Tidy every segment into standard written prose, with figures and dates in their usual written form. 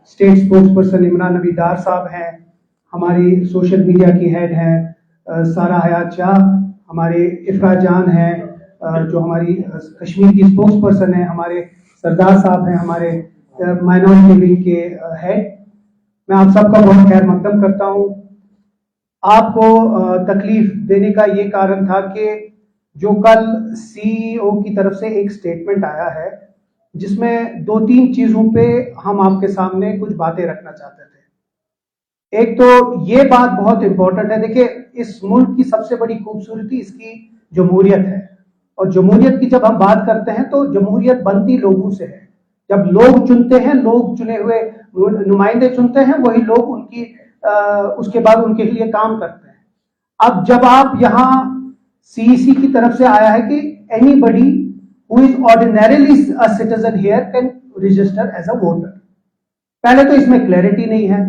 State spokes person Imran नबी डार साहब हैं, हमारी सोशल मीडिया की हेड हैं सारा हयात शाह, हमारे इफ्रा जान हैं जो हमारी कश्मीर की स्पोक्स पर्सन है, हमारे सरदार साहब हैं हमारे माइनॉरिटी विंग के हेड। मैं आप सबका बहुत खैर मकदम करता हूँ। आपको तकलीफ देने का ये कारण था कि जो कल सीईओ की तरफ से एक स्टेटमेंट आया है जिसमें 2-3 चीजों पे हम आपके सामने कुछ बातें रखना चाहते थे। एक तो ये बात बहुत इंपॉर्टेंट है, देखिए इस मुल्क की सबसे बड़ी खूबसूरती इसकी जमहूरियत है, और जमहूरियत की जब हम बात करते हैं तो जमहूरियत बनती लोगों से है। जब लोग चुनते हैं, लोग चुने हुए नुमाइंदे चुनते हैं, वही लोग उनकी उसके बाद उनके लिए काम करते हैं। अब जब आप यहाँ सीईसी की तरफ से आया है कि anybody who is ordinarily a citizen here can register as a voter, पहले तो इसमें क्लैरिटी नहीं है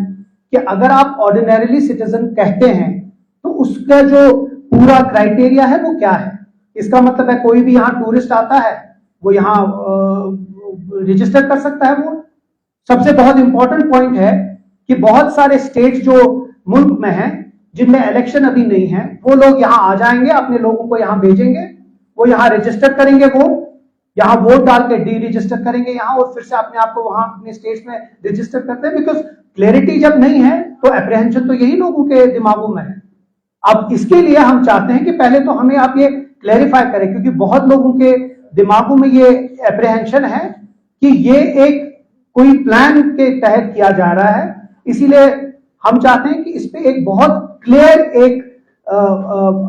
कि अगर आप ऑर्डिनरीली सिटीजन कहते हैं तो उसका जो पूरा क्राइटेरिया है वो क्या है। इसका मतलब है कोई भी यहाँ टूरिस्ट आता है वो यहाँ रजिस्टर कर सकता है वोट। सबसे बहुत इंपॉर्टेंट पॉइंट है कि बहुत सारे स्टेट जो मुल्क में हैं जिनमें इलेक्शन अभी नहीं है, वो लोग यहाँ आ जाएंगे, अपने लोगों को यहाँ भेजेंगे, वो यहाँ रजिस्टर करेंगे वोट, यहाँ वोट डाल के डी रजिस्टर करेंगे यहाँ, और फिर से अपने आप को वहां अपने स्टेट्स में रजिस्टर करते हैं। बिकॉज क्लैरिटी जब नहीं है तो एप्रीहेंशन तो यही लोगों के दिमागों में है। अब इसके लिए हम चाहते हैं कि पहले तो हमें आप ये क्लैरिफाई करें, क्योंकि बहुत लोगों के दिमागों में ये एप्रीहेंशन है कि ये एक कोई प्लान के तहत किया जा रहा है। इसीलिए हम चाहते हैं कि इस पे एक बहुत क्लियर एक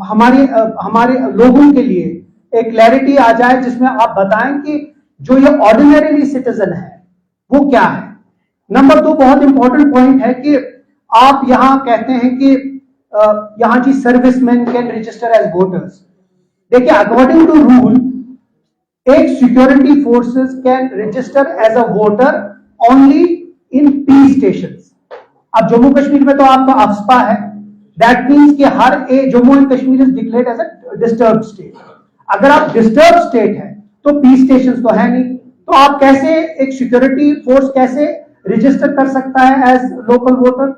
हमारे लोगों के लिए एक क्लैरिटी आ जाए जिसमें आप बताएं कि जो ये ऑर्डिनरीली सिटीजन है वो क्या है। नंबर 2 बहुत इंपॉर्टेंट पॉइंट है कि आप यहां कहते हैं कि यहां जी serviceman can register as voters. देखिए अकॉर्डिंग टू रूल एक security forces can register as a voter only in peace stations. अब जम्मू कश्मीर में तो आपका अफ्सपा है, दैट मीन्स कि हर Jammu and Kashmir is declared as a disturbed state. अगर आप डिस्टर्ब स्टेट है तो पीस स्टेशन तो है नहीं, तो आप कैसे एक सिक्योरिटी फोर्स कैसे रजिस्टर कर सकता है एज लोकल वोटर।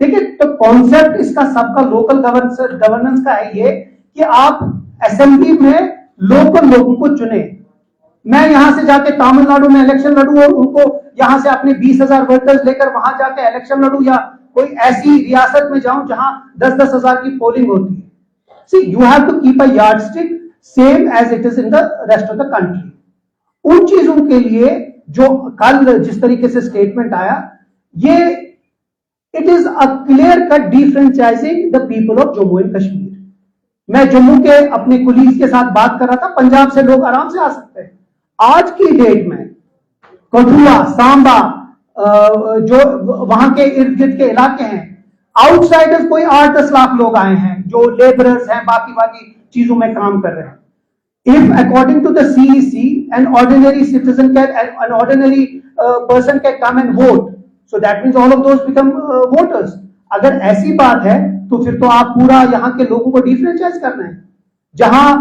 देखिए तो कॉन्सेप्ट इसका सबका लोकल गवर्नेंस का है ये कि आप असेंबली में लोकल लोगों को चुने। मैं यहां से जाके तमिलनाडु में इलेक्शन लड़ू और उनको यहां से अपने 20,000 वर्कर्स लेकर वहां जाके इलेक्शन लड़ू, या कोई ऐसी रियासत में जाऊं जहां 10-10 हजार की पोलिंग होती है। See you have to keep a yardstick same as it is in the rest of the country. उन चीजों के लिए जो कल जिस तरीके से स्टेटमेंट आया, ये it is a clear cut differentiating the people of Jammu and Kashmir. मैं जम्मू के अपने कुलीग के साथ बात कर रहा था, पंजाब से लोग आराम से आ सकते हैं। आज की डेट में कठुआ, सांबा, जो वहां के इर्द गिर्द के इलाके हैं, आउटसाइडर्स कोई 8-10 लाख लोग आए हैं जो लेबरर्स हैं, बाकी चीजों में काम कर रहे हैं। If according to the CEC, an ordinary citizen can, an ordinary person can come and vote, so that means all of those become voters. अगर ऐसी बात है तो फिर तो आप पूरा यहाँ के लोगों को डिफरेंशिएट करना है। जहां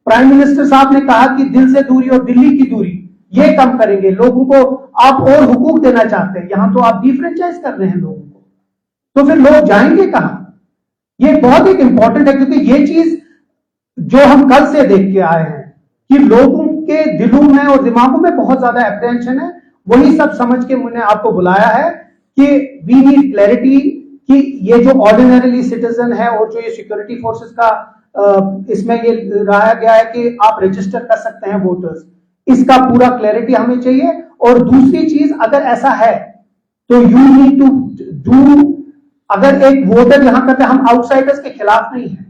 प्राइम मिनिस्टर साहब ने कहा कि दिल से दूरी और दिल्ली की दूरी ये कम करेंगे, लोगों को आप और हुकूक देना चाहते हैं, यहां तो आप डिफरेंशिएट कर रहे हैं लोगों को, तो फिर लोग जाएंगे कहां। ये बहुत एक इंपॉर्टेंट है, क्योंकि ये चीज जो हम कल से देख के आए हैं कि लोगों के दिलों में और दिमागों में बहुत ज्यादा एप्रीहेंशन है। वही सब समझ के मैंने आपको बुलाया है कि वी नीड क्लैरिटी कि ये जो ऑर्डिनरीली सिटीजन है और जो ये सिक्योरिटी फोर्सेस का इसमें ये रहा गया है कि आप रजिस्टर कर सकते हैं वोटर्स, इसका पूरा क्लैरिटी हमें चाहिए। और दूसरी चीज, अगर ऐसा है तो यू नीड टू डू, अगर एक वोटर यहां करते हैं, हम आउटसाइडर्स के खिलाफ नहीं है,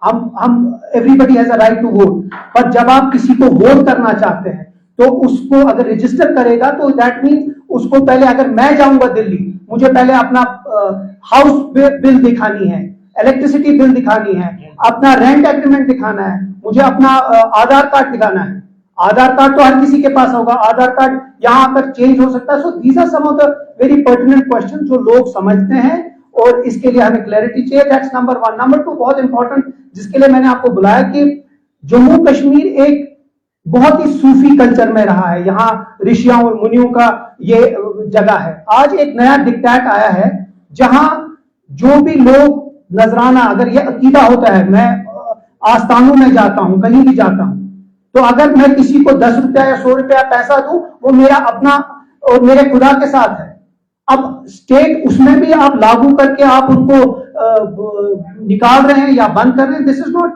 हम everybody has a right to vote, पर जब आप किसी को वोट करना चाहते हैं तो उसको अगर रजिस्टर करेगा तो दैट मीन्स उसको पहले, अगर मैं जाऊंगा दिल्ली, मुझे पहले अपना हाउस बिल दिखानी है, इलेक्ट्रिसिटी बिल दिखानी है, अपना रेंट एग्रीमेंट दिखाना है, मुझे अपना आधार कार्ड दिखाना है। आधार कार्ड तो हर किसी के पास होगा, आधार कार्ड यहाँ आकर चेंज हो सकता है। So these are some of the very pertinent question जो लोग समझते हैं, और इसके लिए हमें क्लैरिटी चाहिए। That's number 1। नंबर 2 बहुत इंपॉर्टेंट, जिसके लिए मैंने आपको बुलाया कि जम्मू कश्मीर एक बहुत ही सूफी कल्चर में रहा है। यहाँ ऋषियों और मुनियों का ये जगह है। आज एक नया डिक्टेट आया है जहां जो भी लोग नजराना, अगर ये अकीदा होता है, मैं आस्थानों में जाता हूं, कहीं भी जाता हूं, तो अगर मैं किसी को 10 रुपया या 100 रुपया पैसा दूं, वो मेरा अपना और मेरे खुदा के साथ है। अब स्टेट उसमें भी आप लागू करके आप उनको निकाल रहे हैं या बंद कर रहे हैं। This is not,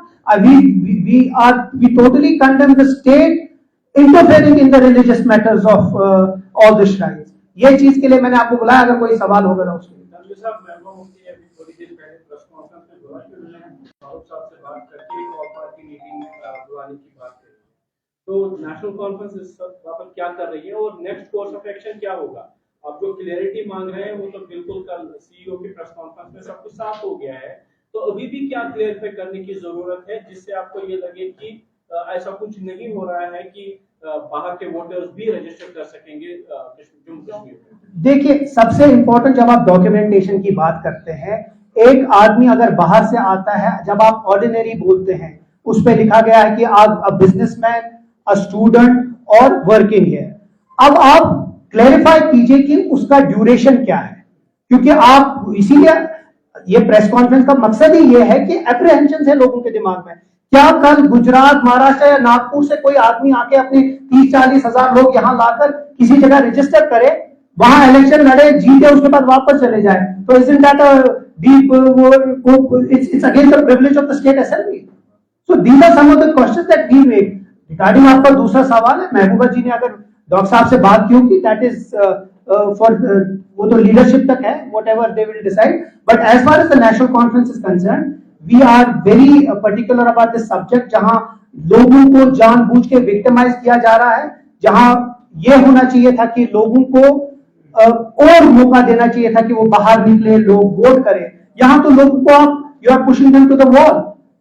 we totally condemn the state interfering in the religious matters of all the shrines. ये चीज के लिए मैंने आपको बुलाया, अगर कोई सवाल होगा ना उसके। तो नेशनल कॉन्फ्रेंस इस वहाँ पर क्या कर रही है और नेक्स्ट कोर्स ऑफ एक्शन क्या होगा? आप जो क्लियरिटी मांग रहे हैं वो तो बिल्कुल कल सीईओ की प्रेस कॉन्फ्रेंस में सब कुछ साफ हो गया है, तो अभी भी क्या क्लियरिफाई करने की जरूरत है जिससे आपको ये लगे कि ऐसा कुछ नहीं हो रहा है कि बाहर के वोटर्स भी रजिस्टर कर सकेंगे जम्मू कश्मीर में? देखिए, सबसे इंपॉर्टेंट जब आप डॉक्यूमेंटेशन की बात करते हैं, एक आदमी अगर बाहर से आता है, जब आप ऑर्डिनरी बोलते हैं उस पर लिखा गया है कि आप अ बिजनेसमैन, अ स्टूडेंट और वर्किंग है। अब आप क्लैरिफाई कीजिए कि उसका ड्यूरेशन क्या है, क्योंकि आप इसीलिए ये प्रेस कॉन्फ्रेंस का मकसद ही ये है कि एप्रीहेंशन है लोगों के दिमाग में। क्या कल गुजरात, महाराष्ट्र या नागपुर से कोई आदमी आके अपने 30-40 हजार लोग यहां लाकर किसी जगह रजिस्टर करे, वहां इलेक्शन लड़े, जीते, उसके बाद वापस चले जाए? तो isn't that a deep it's against the privilege of the state assembly? So these are some of the questions that we make. Regarding आपका दूसरा सवाल है, महबूबा जी ने अगर डॉक्टर साहब से बात की होगी, दैट इज फॉर वो तो लीडरशिप तक है, whatever they will decide. But as far as the National Conference is concern, we are very particular about this subject, जहां लोगों को जानबूझ के विक्टिमाइज किया जा रहा है, जहां ये होना चाहिए था कि लोगों को और मौका देना चाहिए था कि वो बाहर निकले, लोग वोट करें। यहां तो लोगों को आप you are pushing them to the wall.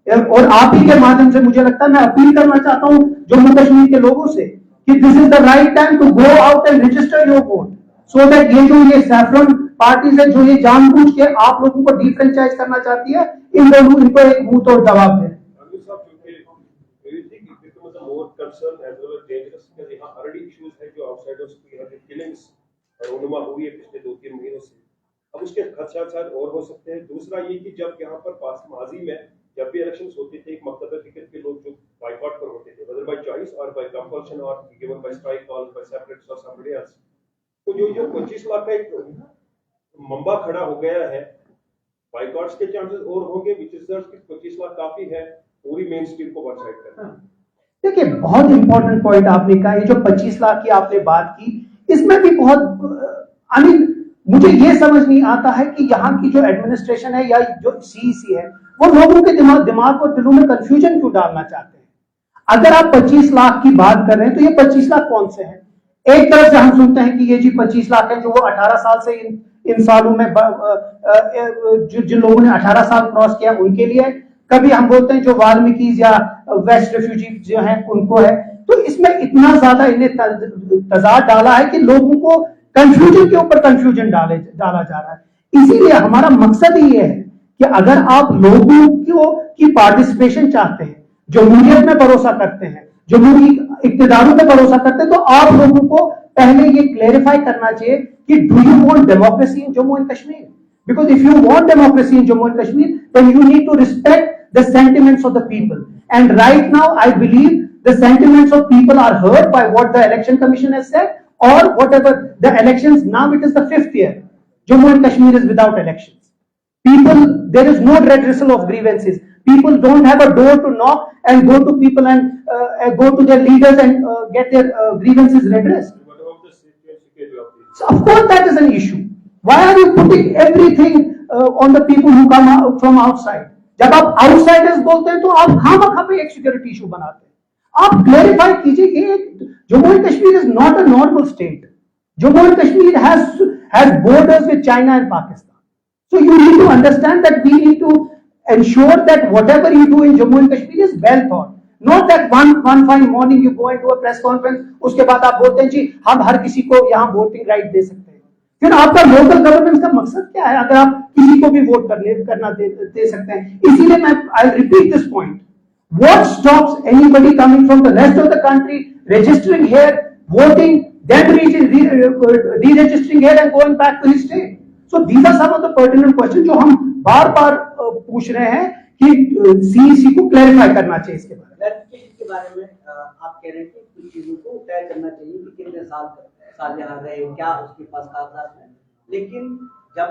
और आप ही के माध्यम से मुझे लगता है, मैं अपील करना चाहता हूं जम्मू कश्मीर के लोगों से कि this is the right time to go out and register your vote, so that ये जो ये सैफरन पार्टीज है जो ये जानबूझ के आप लोगों को डिफ्रेंचाइज करना चाहती है, इन लोगों इनको एक मुंह तोड़ जवाब दे। पिछले 2-3 महीनों से, अब उसके खदशात और हो सकते हैं। दूसरा ये कि जब यहाँ पर माजी में जब भी इलेक्शंस होते थे, एक मकतब टिकट के लोग जो बाइकआउट पर होते थे, whether by choice or by compulsion or given by strike or by separate or somebody else, तो जो 25 लाख का एक मम्बा खड़ा हो गया है, बाइकआउट्स के चांसेस और होंगे, which is that 25 लाख काफी है पूरी मेन स्ट्रीम को वन साइड करना। देखिए, बहुत इंपॉर्टेंट पॉइंट आपने कहा, ये जो 25 लाख की आपने बात की, इसमें भी बहुत मुझे ये समझ नहीं आता है कि यहाँ की जो एडमिनिस्ट्रेशन है या जो सीईसी है, वो लोगों के दिमाग और दिलों में कंफ्यूजन क्यों डालना चाहते हैं। अगर आप 25 लाख की बात कर रहे हैं, तो ये 25 लाख कौन से हैं? एक तरफ से हम सुनते हैं कि ये जी 25 लाख है जो वो 18 साल से इन सालों में जिन लोगों ने 18 साल क्रॉस किया उनके लिए। कभी हम बोलते हैं जो वाल्मीकि या वेस्ट रेफ्यूजी जो है उनको है। तो इसमें इतना ज्यादा इन्हें तजाद डाला है कि लोगों को कंफ्यूजन के ऊपर कंफ्यूजन डाला जा रहा है। इसीलिए हमारा मकसद ही ये है कि अगर आप लोगों की पार्टिसिपेशन चाहते हैं, जमहूरियत में भरोसा करते हैं, जमहूरी इक्तिदारों में भरोसा करते हैं, तो आप लोगों को पहले ये क्लेरिफाई करना चाहिए कि do you want democracy in Jammu and Kashmir? Because if you want democracy in Jammu and Kashmir, then you need to respect the sentiments of the people. And right now, I believe the sentiments of people are heard by what the Election Commission has said, or whatever the elections. Now it is the 5th year. Jammu and Kashmir is without elections. People, there is no redressal of grievances. People don't have a door to knock and go to people and go to their leaders and get their grievances redressed. What about the security of this? So of course that is an issue. Why are you putting everything on the people who come out from outside? जब आप outsiders बोलते हैं तो आप खामखा पे एक security issue बनाते हैं। आप क्लेरिफाई कीजिए कि Jammu and Kashmir is not a normal state. Jammu and Kashmir has borders with China and Pakistan. So you need to understand that we need to ensure that whatever you do in Jammu and Kashmir is well thought. Not that one fine morning you go into a press conference, उसके बाद आप बोलते हैं जी हम हर किसी को यहाँ voting right they सकते हैं। फिर आपका लोकल गवर्नेंस का मकसद क्या है अगर आप किसी को भी वोट करना दे सकते हैं? इसीलिए मैं I repeat this point, what stops anybody coming from the rest of the country, registering here, voting then deregistering here and going back to his state. So these are some of the pertinent questions जो हम बार बार पूछ रहे हैं कि CEC को clarify करना चाहिए इसके बारे में। क्लैरिफिकेशन के बारे में आप कह रहे हैं कि कुछ चीजों को तय करना चाहिए कि कितने साल यहाँ रहे, क्या उसके पास कागजात हैं, लेकिन जब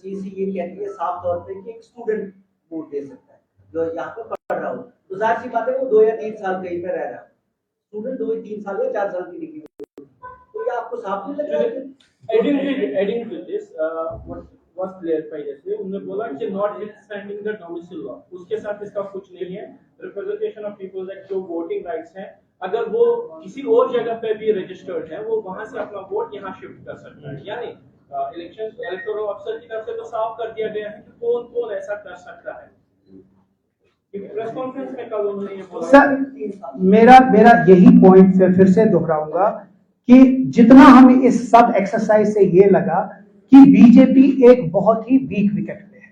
CEC ये कहती है साफ तौर पे कि एक स्टूडेंट वोट दे सकता है जो यहाँ पे पढ़ रहा हो, तो जाहिर सी बात है वो 2 या 3 साल कहीं पे रह रहा है, स्टूडेंट 2 या 3 साल या 4 साल की डिग्री, तो ये आपको साफ नहीं लग रहा है? Adding to this, what was clarified yesterday, उन्होंने बोला कि notwithstanding the domicile law, उसके साथ इसका कुछ नहीं है। Representation of People's Act जो वोटिंग राइट्स हैं, अगर वो किसी और जगह पे भी रजिस्टर्ड है, वो वहां से अपना वोट यहाँ शिफ्ट कर सकता है। यानी इलेक्शन इलेक्टोरल ऑफिसर की तरफ से तो साफ कर दिया गया है कि कौन कौन ऐसा कर सकता है। प्रेस कॉन्फ्रेंस में कल उन्होंने ये बोला। सर मेरा यही पॉइंट फिर से दोहराऊंगा कि जितना हमें इस सब एक्सरसाइज से ये लगा कि बीजेपी एक बहुत ही वीक विकेट पे है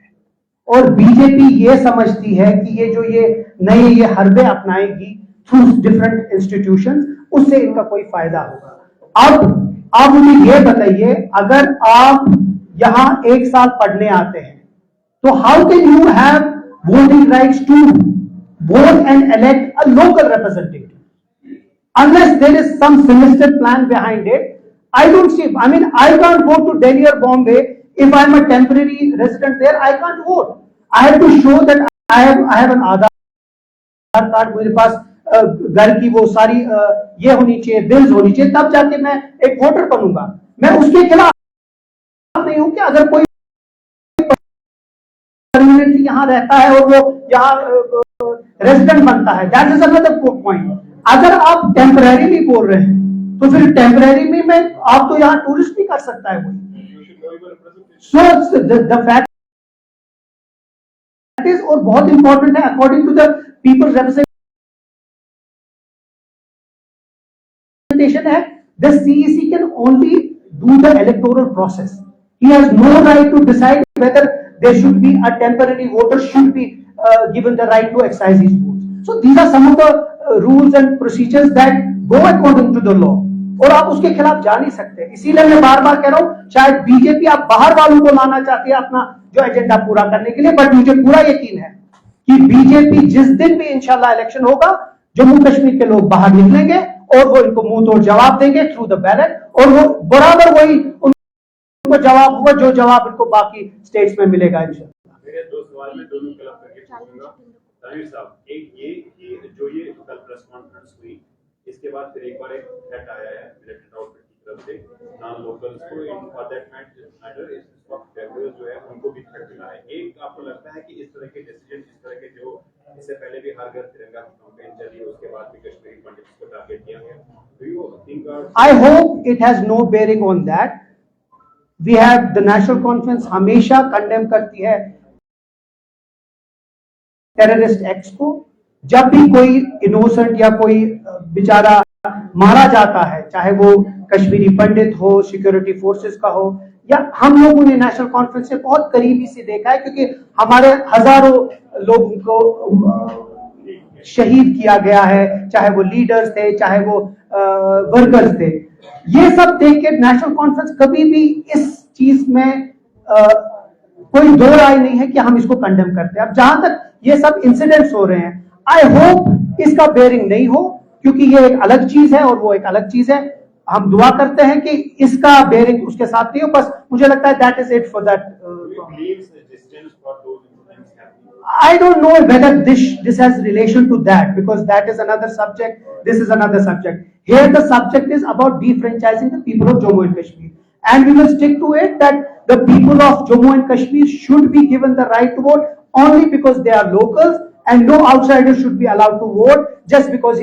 और बीजेपी ये समझती है कि ये नए हरबे अपनाएगी थ्रू डिफरेंट इंस्टीट्यूशंस, उससे इनका कोई फायदा होगा। अब आप मुझे ये बताइए, अगर आप यहां 1 साल पढ़ने आते हैं तो how can you have voting rights to vote and elect a local representative? Unless there is some sinister plan behind it, I don't see. I mean, I can't go to Delhi or Bombay if I'm a temporary resident there. I can't vote. I have to show that I have an Aadhaar card. मेरे पास घर की वो सारी ये होनी चाहिए, bills होनी चाहिए, तब जाके मैं एक वोटर बनूंगा। मैं उसके खिलाफ नहीं हूं कि अगर कोई परमानेंटली यहाँ रहता है और वो यहाँ रेजिडेंट बनता है, दैट इज अनदर पॉइंट। अगर आप टेम्परेरी बोल रहे हैं तो फिर टेम्परेरी में आप तो यहाँ टूरिस्ट भी कर सकता है कोई। सो द फैक्ट इज, और बहुत इंपॉर्टेंट है, according to the People's Representation Act, the CEC can only do the electoral process. He has no right to decide whether there should be a temporary voter should be given the right to exercise his votes. So these are some of the rules and procedures that go according to the law. और आप उसके खिलाफ जा नहीं सकते। इसीलिए मैं बार बार कह रहा हूँ, शायद बीजेपी आप बाहर वालों को लाना चाहती है अपना जो एजेंडा पूरा करने के लिए, बट मुझे पूरा यकीन है कि बीजेपी जिस दिन भी इंशाल्लाह इलेक्शन होगा, जम्मू कश्मीर के लोग बाहर निकलेंगे और वो इनको मुंह तोड़ जवाब देंगे थ्रू द बैलेट, और वो बराबर वही जवाब होगा जो जवाब इनको बाकी स्टेट्स में मिलेगा इंशाल्लाह। मेरे 2 सवाल में दोनों क्लब करके पूछूंगा। तनवीर साहब, एक ये कि जो ये कल प्रेस कॉन्फ्रेंस हुई, इसके बाद फिर एक बार एक थ्रेट आया है मिलिटेंट आउटफिट की तरफ से नॉन लोकल्स को, इन फॉर दैट मैटर इस वक्त फेडरल जो है उनको भी थ्रेट मिला है। एक आपको लगता है कि इस तरह के डिसीजन, इस तरह के जो इससे पहले भी हर घर तिरंगा की कैंपेन चली, उसके बाद भी कश्मीरी पंडित्स को टारगेट किया गया, do you think? I hope it has no bearing on that. We have the National Conference हमेशा कंडेम करती है टेररिस्ट एक्ट्स को। जब भी कोई इनोसेंट या कोई बेचारा मारा जाता है, चाहे वो कश्मीरी पंडित हो, सिक्योरिटी फोर्सेस का हो, या हम लोगों ने नेशनल कॉन्फ्रेंस से बहुत करीबी से देखा है क्योंकि हमारे हजारों लोगों को शहीद किया गया है, चाहे वो लीडर्स थे, चाहे वो वर्कर्स थे। ये सब देख के नेशनल कॉन्फ्रेंस कभी भी इस चीज में कोई दो राय नहीं है कि हम इसको कंडेम करते हैं। अब जहां तक ये सब इंसिडेंट्स हो रहे हैं, आई होप इसका बेयरिंग नहीं हो, क्योंकि ये एक अलग चीज है और वो एक अलग चीज है। हम दुआ करते हैं कि इसका बेयरिंग उसके साथ नहीं हो। बस मुझे लगता है that is it for that. I don't know whether this has relation to that, because that is another subject, this is another subject. Here the subject is about defranchising the people of Jammu and Kashmir, and we will stick to it that the people of Jammu and Kashmir should be given the right to vote only because they are locals, and no outsider should be allowed to vote just because